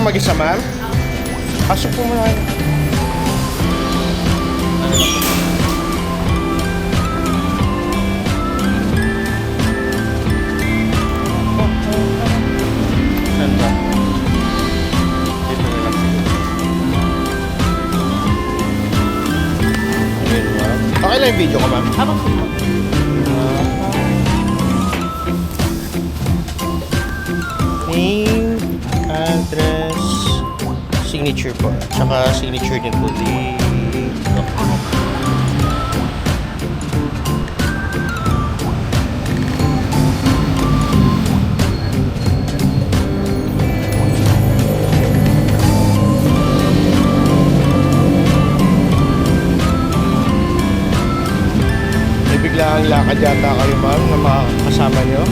lang mag-isa, ma'am? Pasok po muna kayo. Saan ba? Dito na lang siguro. Ayun, ma'am. Okay lang yung video ko, ma'am? Habang po. Name, address, signature po. Tsaka signature din po dito. May biglaang lakad yata kayo, ma'am, na makakasama nyo.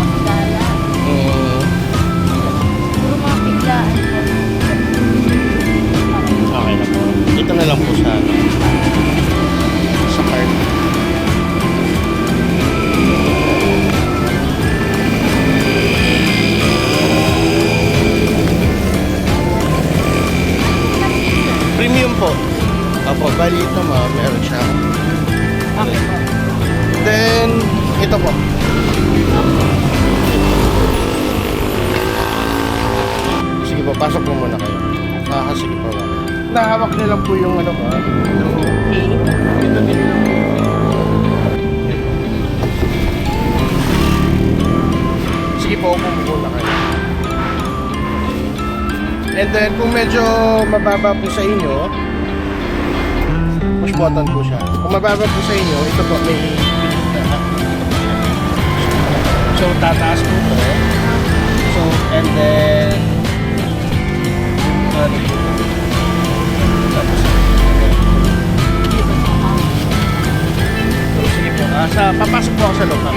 Magdala. Puro mga biglaan po. Okay na po. Ito na lang po sa ano. Sa card. Premium po. Opo, bali ito ma'am, meron siya. Okay po. Then, ito po. Sige po, pasok po muna kayo. Sige po ma'am. Nahawak niyo lang po yung ano po. Ito din. Sige po, upo muna kayo. And then, kung medyo mababa po sa inyo, push button po siya. Kung mababa po sa inyo, ito po may so tataas po ito. So, and then tapos so, sige po. Papasok po ako sa loob.